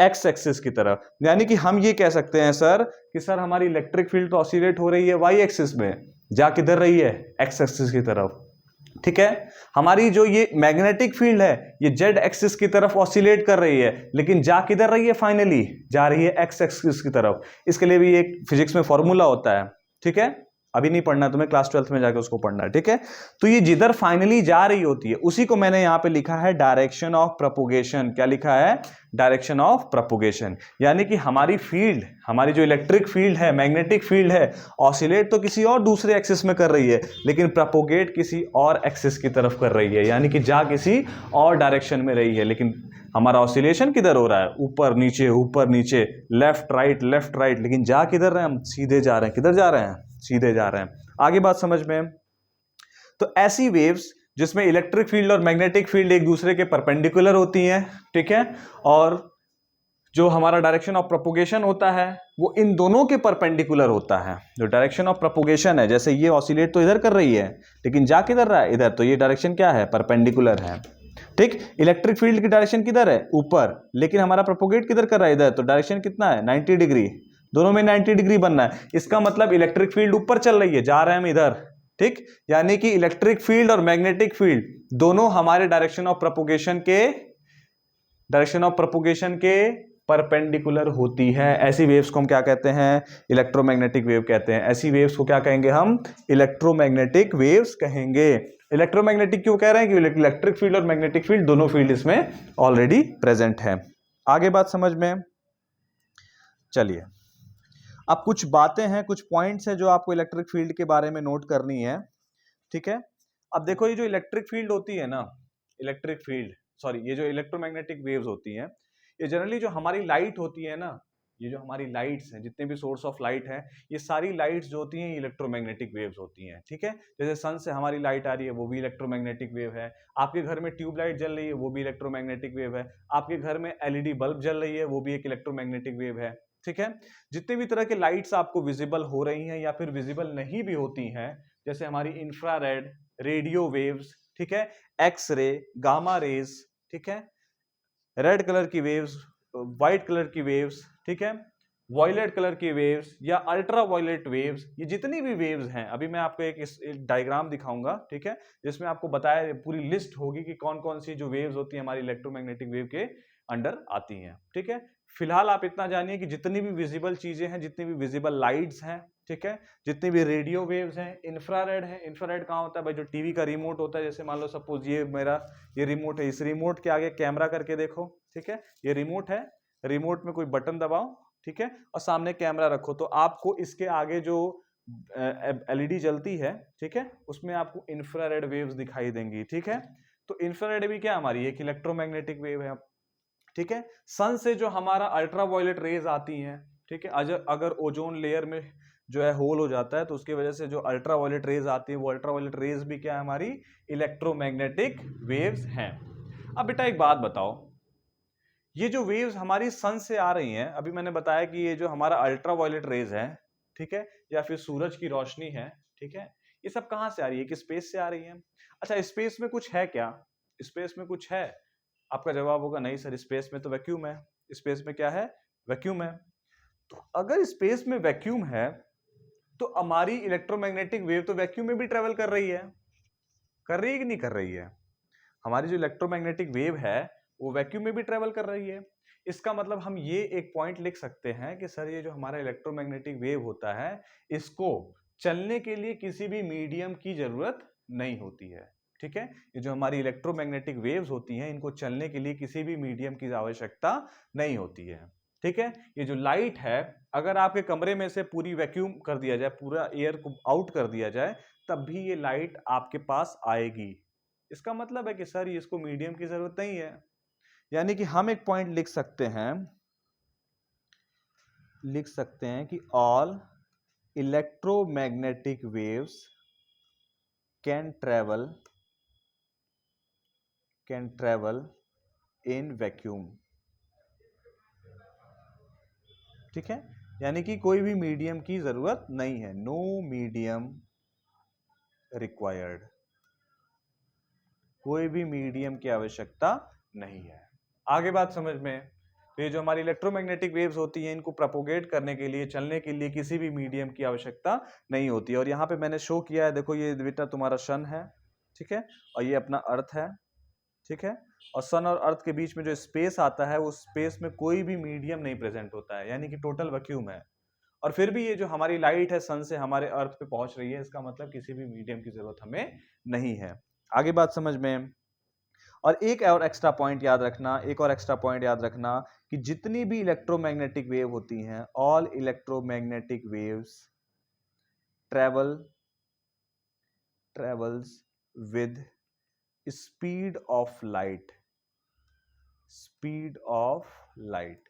एक्स एक्सिस की तरफ। यानी कि हम ये कह सकते हैं सर कि सर हमारी इलेक्ट्रिक फील्ड तो ऑसिलेट हो रही है वाई एक्सिस में, जा किधर रही है? एक्स एक्सिस की तरफ, ठीक है। हमारी जो ये मैग्नेटिक फील्ड है ये जेड एक्सिस की तरफ ऑसिलेट कर रही है, लेकिन जा किधर रही है? फाइनली जा रही है एक्स एक्सिस की तरफ। इसके लिए भी एक फिजिक्स में फॉर्मूला होता है, ठीक है। अभी नहीं पढ़ना तुम्हें, क्लास 12th में जाकर उसको पढ़ना है, ठीक है। तो ये जिधर फाइनली जा रही होती है उसी को मैंने यहां पे लिखा है डायरेक्शन ऑफ प्रोपोगेशन। क्या लिखा है? Direction of propagation. यानी कि हमारी फील्ड, हमारी जो इलेक्ट्रिक फील्ड है, मैग्नेटिक फील्ड है, ऑसिलेट तो किसी और दूसरे एक्सिस में कर रही है, लेकिन प्रोपोगेट किसी और एक्सिस की तरफ कर रही है, यानी कि जा किसी और डायरेक्शन में रही है। लेकिन हमारा ऑसिलेशन किधर हो रहा है? ऊपर नीचे, लेफ्ट राइट, लेकिन जा किधर रहे हैं? हम सीधे जा रहे हैं। किधर जा रहे हैं? सीधे जा रहे हैं। आगे बात समझ में? तो ऐसी वेव्स जिसमें इलेक्ट्रिक फील्ड और मैग्नेटिक फील्ड एक दूसरे के परपेंडिकुलर होती हैं, ठीक है, और जो हमारा डायरेक्शन ऑफ प्रोपोगेशन होता है वो इन दोनों के परपेंडिकुलर होता है। जो डायरेक्शन ऑफ प्रोपोगेशन है, जैसे ये ऑसिलेट तो इधर कर रही है लेकिन जा किधर रहा है? इधर। तो ये डायरेक्शन क्या है? परपेंडिकुलर है, ठीक। इलेक्ट्रिक फील्ड की डायरेक्शन किधर है? ऊपर, लेकिन हमारा प्रोपोगेट किधर कर रहा है? इधर। तो डायरेक्शन कितना है? 90 डिग्री। दोनों में 90 डिग्री बनना है। इसका मतलब इलेक्ट्रिक फील्ड ऊपर चल रही है, जा रहे हैं हम इधर, ठीक। यानी कि इलेक्ट्रिक फील्ड और मैग्नेटिक फील्ड दोनों हमारे डायरेक्शन ऑफ प्रोपोगेशन के परपेंडिकुलर होती है। ऐसी वेव्स को हम क्या कहते हैं? इलेक्ट्रोमैग्नेटिक वेव कहते हैं। ऐसी वेव्स को क्या कहेंगे हम? इलेक्ट्रोमैग्नेटिक वेव्स कहेंगे। इलेक्ट्रोमैग्नेटिक क्यों कह रहे हैं? कि इलेक्ट्रिक फील्ड और मैग्नेटिक फील्ड दोनों फील्ड इसमें ऑलरेडी प्रेजेंट है। आगे बात समझ में? चलिए, अब कुछ बातें हैं, कुछ पॉइंट्स हैं जो आपको इलेक्ट्रिक फील्ड के बारे में नोट करनी है, ठीक है। अब देखो, ये जो इलेक्ट्रिक फील्ड होती है ना, ये जो इलेक्ट्रोमैग्नेटिक वेव्स होती हैं, ये जनरली जो हमारी लाइट होती है ना, ये जो हमारी लाइट्स हैं, जितने भी सोर्स ऑफ लाइट है, ये सारी लाइट्स जो होती हैं इलेक्ट्रोमैग्नेटिक वेव्स होती हैं, ठीक है। जैसे सन से हमारी लाइट आ रही है, वो भी इलेक्ट्रोमैग्नेटिक वेव है। आपके घर में ट्यूबलाइट जल रही है, वो भी इलेक्ट्रोमैग्नेटिक वेव है। आपके घर में एलईडी बल्ब जल रही है, वो भी एक इलेक्ट्रोमैग्नेटिक वेव है, ठीक है। जितने भी तरह के लाइट्स आपको विजिबल हो रही हैं या फिर विजिबल नहीं भी होती हैं, जैसे हमारी इंफ्रारेड, रेडियो वेव्स, ठीक है, एक्स रे, गामा रेज, ठीक है, रेड कलर की वेव्स, व्हाइट कलर की वेव्स, ठीक है, वॉयलेट कलर की वेव्स या अल्ट्रा वॉयलेट वेव्स, ये जितनी भी वेव्स हैं, अभी मैं आपको एक डायग्राम दिखाऊंगा, ठीक है, जिसमें आपको बताया पूरी लिस्ट होगी कि कौन कौन सी जो वेव्स होती हैं हमारी इलेक्ट्रोमैग्नेटिक वेव के अंडर आती हैं, ठीक है। फिलहाल आप इतना जानिए कि जितनी भी विजिबल चीजें हैं, जितनी भी विजिबल लाइट्स हैं, ठीक है, जितनी भी रेडियो वेव्स हैं, इंफ्रारेड है। इंफ्रारेड कहाँ होता है भाई? जो टीवी का रिमोट होता है, जैसे मान लो सपोज ये रिमोट है, इस रिमोट के आगे कैमरा करके देखो, ठीक है, ये रिमोट है, रिमोट में कोई बटन दबाओ, ठीक है, और सामने कैमरा रखो, तो आपको इसके आगे जो एलईडी जलती है, ठीक है, उसमें आपको इंफ्रारेड वेव्स दिखाई देंगी, ठीक है। तो इंफ्रारेड भी क्या हमारी एक इलेक्ट्रोमैग्नेटिक वेव है, ठीक है। सन से जो हमारा अल्ट्रा वायलेट रेज आती हैं, ठीक है, अगर ओजोन लेयर में जो है होल हो जाता है तो उसकी वजह से जो अल्ट्रा वायलेट रेज आती है, वो अल्ट्रा वायलेट रेज भी क्या है? हमारी इलेक्ट्रोमैग्नेटिक वेव्स हैं। अब बेटा एक बात बताओ, ये जो वेव्स हमारी सन से आ रही हैं, अभी मैंने बताया कि ये जो हमारा अल्ट्रा वायलेट रेज है, ठीक है, या फिर सूरज की रोशनी है, ठीक है, ये सब कहां से आ रही है? कि स्पेस से आ रही है। अच्छा, स्पेस में कुछ है क्या? स्पेस में कुछ है? आपका जवाब होगा नहीं सर, स्पेस में तो वैक्यूम है। स्पेस में क्या है? वैक्यूम है। तो अगर स्पेस में वैक्यूम है तो हमारी इलेक्ट्रोमैग्नेटिक वेव तो वैक्यूम में भी ट्रेवल कर रही है कि नहीं कर रही है? हमारी जो इलेक्ट्रोमैग्नेटिक वेव है वो वैक्यूम में भी ट्रेवल कर रही है। इसका मतलब हम ये एक पॉइंट लिख सकते हैं कि सर ये जो हमारा इलेक्ट्रोमैग्नेटिक वेव होता है, इसको चलने के लिए किसी भी मीडियम की जरूरत नहीं होती है, ठीक है। ये जो हमारी इलेक्ट्रोमैग्नेटिक वेव्स होती हैं, इनको चलने के लिए किसी भी मीडियम की आवश्यकता नहीं होती है, ठीक है। ये जो लाइट है, अगर आपके कमरे में से पूरी वैक्यूम कर दिया जाए, पूरा एयर को आउट कर दिया जाए, तब भी ये लाइट आपके पास आएगी। इसका मतलब है कि सर इसको मीडियम की जरूरत नहीं है। यानी कि हम एक पॉइंट लिख सकते हैं कि all electromagnetic waves can travel in vacuum. ठीक है, यानी कि कोई भी मीडियम की जरूरत नहीं है, नो मीडियम रिक्वायर्ड, कोई भी मीडियम की आवश्यकता नहीं है। आगे बात समझ में, तो ये जो हमारी इलेक्ट्रोमैग्नेटिक वेव्स होती हैं, इनको प्रोपोगेट करने के लिए, चलने के लिए किसी भी मीडियम की आवश्यकता नहीं होती है। और यहाँ पे मैंने शो किया है, देखो ये बेटा तुम्हारा सन है, ठीक है, और ये अपना अर्थ है, ठीक है, और सन और अर्थ के बीच में जो स्पेस आता है, उस स्पेस में कोई भी मीडियम नहीं प्रेजेंट होता है, यानी कि टोटल वैक्यूम है। और फिर भी ये जो हमारी लाइट है सन से हमारे अर्थ पे पहुंच रही है, इसका मतलब किसी भी मीडियम की जरूरत हमें नहीं है। आगे बात समझ में। और एक और एक्स्ट्रा पॉइंट याद रखना, एक और एक्स्ट्रा पॉइंट याद रखना कि जितनी भी इलेक्ट्रोमैग्नेटिक वेव होती हैं, all electromagnetic waves travels with speed of light. Speed of light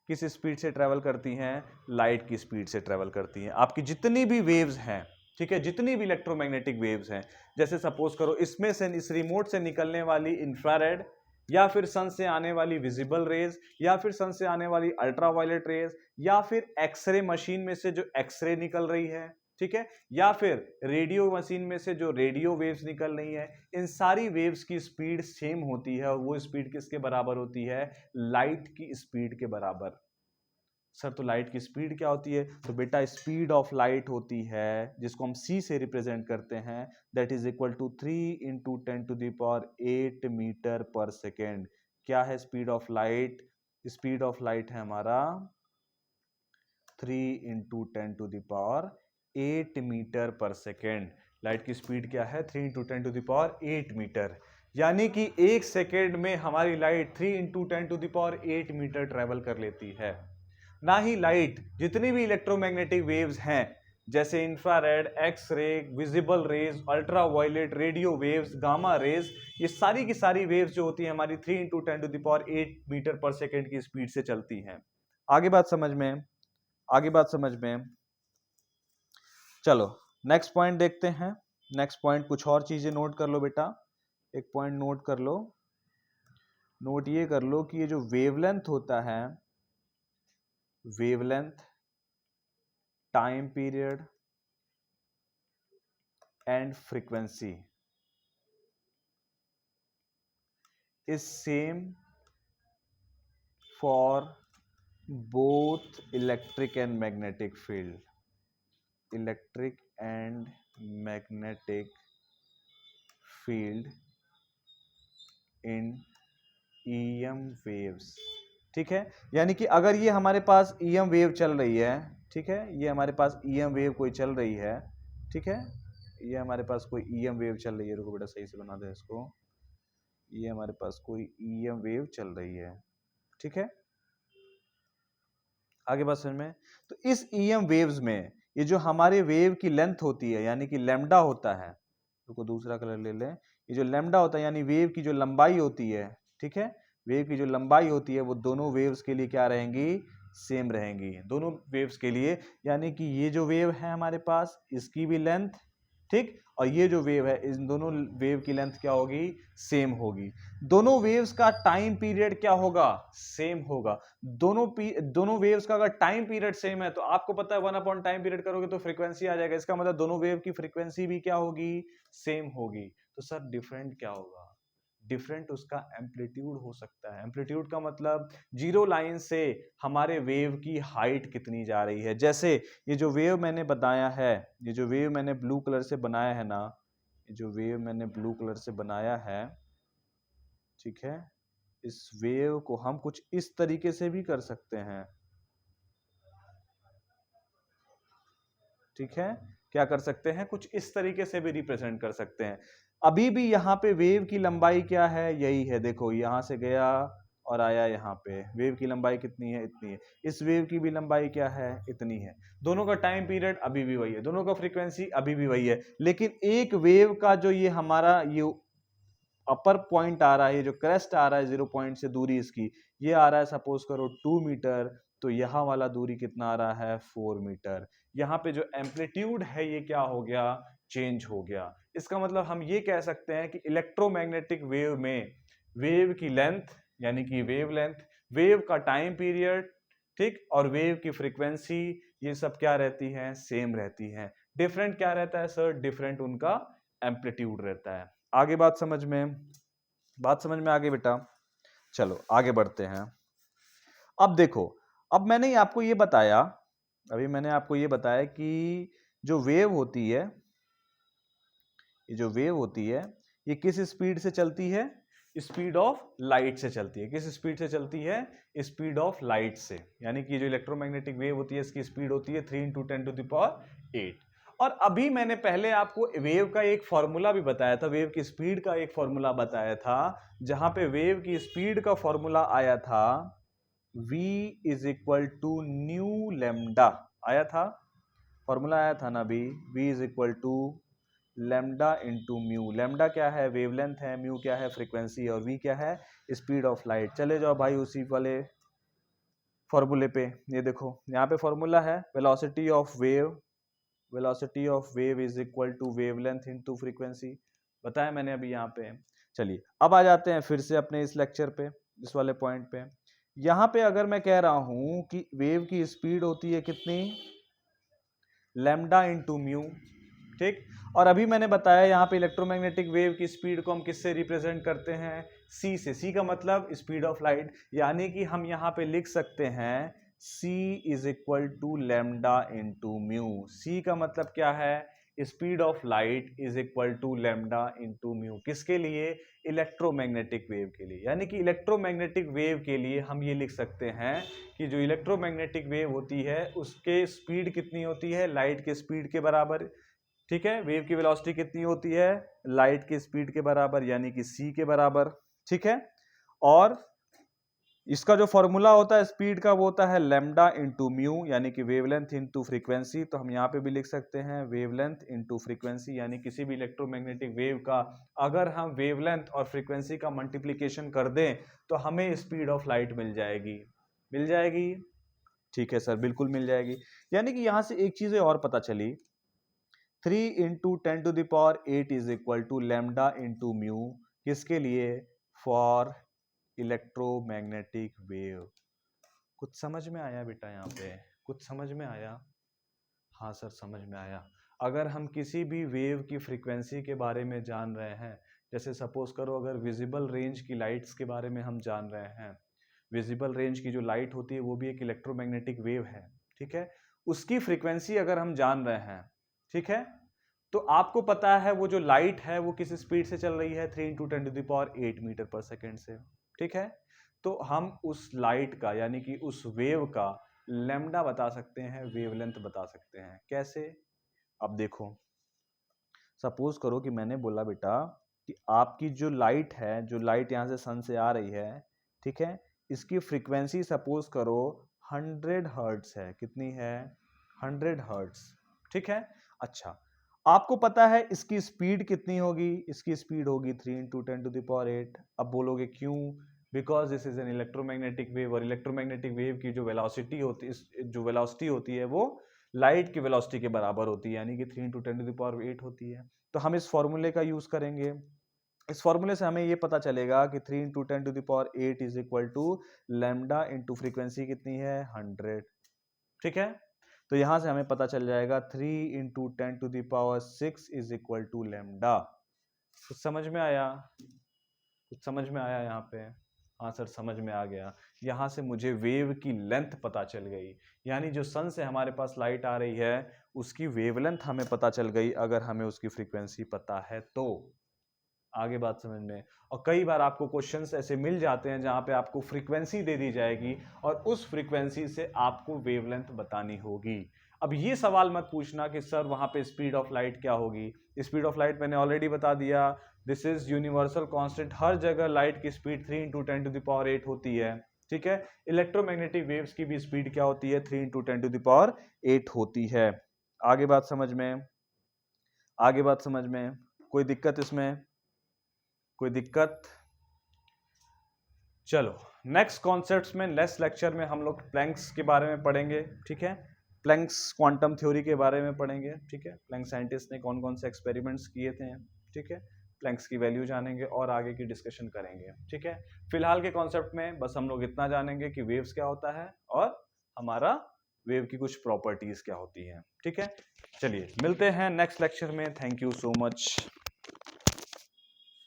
किस स्पीड से ट्रेवल करती हैं? लाइट की स्पीड से ट्रेवल करती हैं। आपकी जितनी भी वेव्स हैं, ठीक है, जितनी भी इलेक्ट्रोमैग्नेटिक वेव्स हैं, जैसे सपोज करो इसमें से, इस रिमोट से निकलने वाली इंफ्रारेड, या फिर सन से आने वाली विजिबल रेज, या फिर सन से आने वाली अल्ट्रावायलेट रेज, या फिर एक्सरे मशीन में से जो एक्सरे निकल रही है, ठीक है, या फिर रेडियो मशीन में से जो रेडियो वेव्स निकल रही है, इन सारी वेव्स की स्पीड सेम होती है। और वो स्पीड किसके बराबर होती है? लाइट की स्पीड के बराबर। सर तो लाइट की स्पीड क्या होती है? तो बेटा स्पीड ऑफ लाइट होती है, जिसको हम c से रिप्रेजेंट करते हैं, that is equal to 3 into 10⁸ metre per second. क्या है speed of light? Speed of light है हमारा 3 into 10⁸ metre per second. Light की स्पीड क्या है? 3 इंटू 10⁸ मीटर। यानी कि एक सेकेंड में हमारी लाइट 3 इंटू 10⁸ मीटर ट्रेवल कर लेती है। ना ही लाइट, जितनी भी इलेक्ट्रोमैग्नेटिक वेव्स हैं, जैसे infrared, X ray, visible raise, ultraviolet, radio waves, gamma rays, ये सारी की सारी वेव्स जो होती हैं हमारी 3 इंटू 10⁸ मीटर पर सेकेंड की स्पीड से चलती हैं। आगे बात समझ में, आगे बात समझ में। चलो नेक्स्ट पॉइंट देखते हैं। नेक्स्ट पॉइंट, कुछ और चीजें नोट कर लो बेटा, एक पॉइंट नोट कर लो। नोट ये कर लो कि ये जो वेवलेंथ होता है, wavelength, time period and frequency is same for both electric and magnetic field. Electric and magnetic field in EM waves. ठीक है, यानी कि अगर ये हमारे पास EM वेव चल रही है, ठीक है, ये हमारे पास EM वेव कोई चल रही है, ठीक है, ये हमारे पास कोई EM वेव चल रही है, रुको बेटा सही से बना दे इसको, ये हमारे पास कोई EM वेव चल रही है, ठीक है, आगे बात समझ में। तो इस EM वेव्स में ये जो हमारे वेव की लेंथ होती है, यानी कि लैम्डा होता है, रुको दूसरा कलर ले लें, ये जो लैम्डा होता है यानी वेव की जो लंबाई होती है, ठीक है, वेव की जो लंबाई होती है वो दोनों वेव्स के लिए क्या रहेंगी? सेम रहेंगी, दोनों वेव्स के लिए। यानी कि ये जो वेव है हमारे पास, इसकी भी लेंथ, ठीक, और ये जो वेव है, इन दोनों वेव की लेंथ क्या होगी? सेम होगी। दोनों वेव्स का टाइम पीरियड क्या होगा? सेम होगा। दोनों वेव्स का अगर टाइम पीरियड सेम है, तो आपको पता है 1 टाइम पीरियड करोगे तो फ्रीक्वेंसी आ जाएगा। इसका मतलब दोनों वेव की फ्रीक्वेंसी भी क्या होगी? सेम होगी। तो सर डिफरेंट क्या होगा? डिफरेंट उसका एम्पलीट्यूड हो सकता है। एम्पलीट्यूड का मतलब जीरो लाइन से हमारे वेव की हाइट कितनी जा रही है। जैसे ये जो वेव मैंने बताया है, ये जो वेव मैंने ब्लू कलर से बनाया है ना, ये जो वेव मैंने ब्लू कलर से बनाया है, ठीक है, इस वेव को हम कुछ इस तरीके से भी कर सकते हैं, ठीक है, क्या कर सकते हैं? कुछ इस तरीके से भी रिप्रेजेंट कर सकते हैं। अभी भी यहाँ पे वेव की लंबाई क्या है? यही है, देखो यहां से गया और आया यहाँ पे, वेव की लंबाई कितनी है? इतनी है। इस वेव की भी लंबाई क्या है? इतनी है। दोनों का टाइम पीरियड अभी भी वही है, दोनों का फ्रीक्वेंसी अभी भी वही है, लेकिन एक वेव का जो ये हमारा ये अपर पॉइंट आ रहा है, ये जो क्रेस्ट आ रहा है 0 पॉइंट से दूरी इसकी, ये आ रहा है सपोज करो 2 मीटर, तो यहाँ वाला दूरी कितना आ रहा है 4 मीटर। यहाँ पे जो एम्पलीट्यूड है ये क्या हो गया, चेंज हो गया। इसका मतलब हम ये कह सकते हैं कि इलेक्ट्रोमैग्नेटिक वेव में वेव की लेंथ यानी कि वेव लेंथ, वेव का टाइम पीरियड, ठीक, और वेव की फ्रीक्वेंसी, ये सब क्या रहती हैं, सेम रहती हैं। डिफरेंट क्या रहता है सर, डिफरेंट उनका एम्पलीट्यूड रहता है। आगे बात समझ में आ गई बेटा। चलो आगे बढ़ते हैं। अब देखो, अब मैंने आपको ये बताया, अभी मैंने आपको ये बताया कि जो वेव होती है, ये जो वेव होती है ये किस स्पीड से चलती है, स्पीड ऑफ लाइट से चलती है। किस स्पीड से चलती है, स्पीड ऑफ लाइट से। यानी कि जो इलेक्ट्रोमैग्नेटिक वेव होती है इसकी स्पीड होती है 3 × 10⁸। और अभी मैंने पहले आपको वेव का एक फॉर्मूला भी बताया था, वेव की स्पीड का एक फॉर्मूला बताया था, जहां पे वेव की स्पीड का फॉर्मूला आया था v = न्यू लैम्डा, आया था, फॉर्मूला आया था ना अभी, v = lambda into mu. Lambda क्या है, वेवलेंथ है, म्यू क्या है, फ्रीक्वेंसी, और वी क्या है, स्पीड ऑफ लाइट। चले जाओ भाई उसी वाले फॉर्मूले पे। ये देखो यहाँ पे फॉर्मूला है, velocity of wave is equal to wavelength into frequency, बताया मैंने अभी यहाँ पे। चलिए अब आ जाते हैं फिर से अपने इस लेक्चर पे, इस वाले पॉइंट पे। यहाँ पे अगर मैं कह रहा हूं कि वेव की स्पीड होती है कितनी, लैम्डा इंटू म्यू, ठीक। और अभी मैंने बताया यहाँ पे इलेक्ट्रोमैग्नेटिक वेव की स्पीड को हम किससे रिप्रेजेंट करते हैं, c से। c का मतलब स्पीड ऑफ लाइट, यानी कि हम यहाँ पे लिख सकते हैं c = lambda into mu. c का मतलब क्या है, speed of light = lambda into mu. किसके लिए, इलेक्ट्रोमैग्नेटिक वेव के लिए। यानी कि इलेक्ट्रोमैग्नेटिक वेव के लिए हम ये लिख सकते हैं कि जो इलेक्ट्रोमैग्नेटिक वेव होती है उसके स्पीड कितनी होती है, लाइट के स्पीड के बराबर, ठीक है। वेव की वेलोसिटी कितनी होती है, लाइट की स्पीड के बराबर, यानी कि c के बराबर, ठीक है। और इसका जो फॉर्मूला होता है स्पीड का वो होता है लैम्डा इंटू म्यू, यानी कि वेवलेंथ इंटू फ्रीक्वेंसी। तो हम यहाँ पे भी लिख सकते हैं वेवलेंथ इंटू फ्रीक्वेंसी, यानी किसी भी इलेक्ट्रोमैग्नेटिक वेव का अगर हम वेवलेंथ और फ्रीक्वेंसी का मल्टीप्लीकेशन कर दें तो हमें स्पीड ऑफ लाइट मिल जाएगी। ठीक है सर, बिल्कुल मिल जाएगी। यानी कि यहाँ से एक चीज और पता चली, 3 × 10⁸ is equal to lambda into mu, किसके लिए, फॉर इलेक्ट्रोमैग्नेटिक वेव। कुछ समझ में आया बेटा, यहाँ पे कुछ समझ में आया, हाँ सर समझ में आया। अगर हम किसी भी वेव की फ्रीक्वेंसी के बारे में जान रहे हैं, जैसे सपोज करो अगर विजिबल रेंज की लाइट्स के बारे में हम जान रहे हैं, विजिबल रेंज की जो लाइट होती है वो भी एक इलेक्ट्रोमैग्नेटिक वेव है, ठीक है। उसकी फ्रीक्वेंसी अगर हम जान रहे हैं, ठीक है, तो आपको पता है वो जो लाइट है वो किस स्पीड से चल रही है, 3 × 10⁸ मीटर पर सेकेंड से, ठीक है। तो हम उस लाइट का यानी कि उस वेव का लैम्डा बता सकते हैं, वेवलेंथ बता सकते हैं। कैसे, अब देखो, सपोज करो कि मैंने बोला बेटा कि आपकी जो लाइट है, जो लाइट यहाँ से सन से आ रही है, ठीक है, इसकी फ्रीक्वेंसी सपोज करो 100 हर्ट्ज है। कितनी है, 100 हर्ट्ज, ठीक है। अच्छा, आपको पता है इसकी स्पीड कितनी होगी, इसकी स्पीड होगी 3 × 10⁸। अब बोलोगे क्यों, because this is an electromagnetic wave, और इलेक्ट्रोमैग्नेटिक वेव की जो वेलोसिटी होती है वो लाइट की वेलोसिटी के बराबर होती है, यानी कि 3 × 10⁸ होती है। तो हम इस फॉर्मूले का यूज करेंगे। इस फॉर्मूले से हमें ये पता चलेगा कि 3 × 10⁸ is equal to lambda into frequency कितनी है, 100, ठीक है। तो यहां से हमें पता चल जाएगा 3 × 10⁶ इज इक्वल टू लैम्डा। कुछ समझ में आया, कुछ समझ में आया यहाँ पे, हाँ सर समझ में आ गया। यहाँ से मुझे वेव की लेंथ पता चल गई, यानी जो सन से हमारे पास लाइट आ रही है उसकी वेवलेंथ हमें पता चल गई, अगर हमें उसकी फ्रीक्वेंसी पता है तो। आगे बात समझ में। और कई बार आपको क्वेश्चंस ऐसे मिल जाते हैं जहां पे आपको फ्रीक्वेंसी दे दी जाएगी और उस फ्रीक्वेंसी से आपको वेवलेंथ बतानी होगी। अब ये सवाल मत पूछना कि सर वहां पे स्पीड ऑफ लाइट क्या होगी। स्पीड ऑफ लाइट मैंने ऑलरेडी बता दिया, दिस इज यूनिवर्सल कांस्टेंट। हर जगह लाइट की स्पीड 3 × 10⁸ होती है, ठीक है। इलेक्ट्रोमैग्नेटिक वेव्स की भी स्पीड क्या होती है, 3 × 10⁸ होती है। आगे बात समझ में, आगे बात समझ में, कोई दिक्कत इसमें, कोई दिक्कत। चलो नेक्स्ट कॉन्सेप्ट्स में नेक्स्ट लेक्चर में हम लोग प्लैंक्स के बारे में पढ़ेंगे, ठीक है। प्लैंक्स क्वांटम थ्योरी के बारे में पढ़ेंगे, ठीक है। प्लैंक साइंटिस्ट ने कौन कौन से एक्सपेरिमेंट्स किए थे, ठीक है। प्लैंक्स की वैल्यू जानेंगे और आगे की डिस्कशन करेंगे, ठीक है। फिलहाल के कॉन्सेप्ट में बस हम लोग इतना जानेंगे कि वेव्स क्या होता है और हमारा वेव की कुछ प्रॉपर्टीज क्या होती हैं, ठीक है। चलिए मिलते हैं नेक्स्ट लेक्चर में। Thank you so much.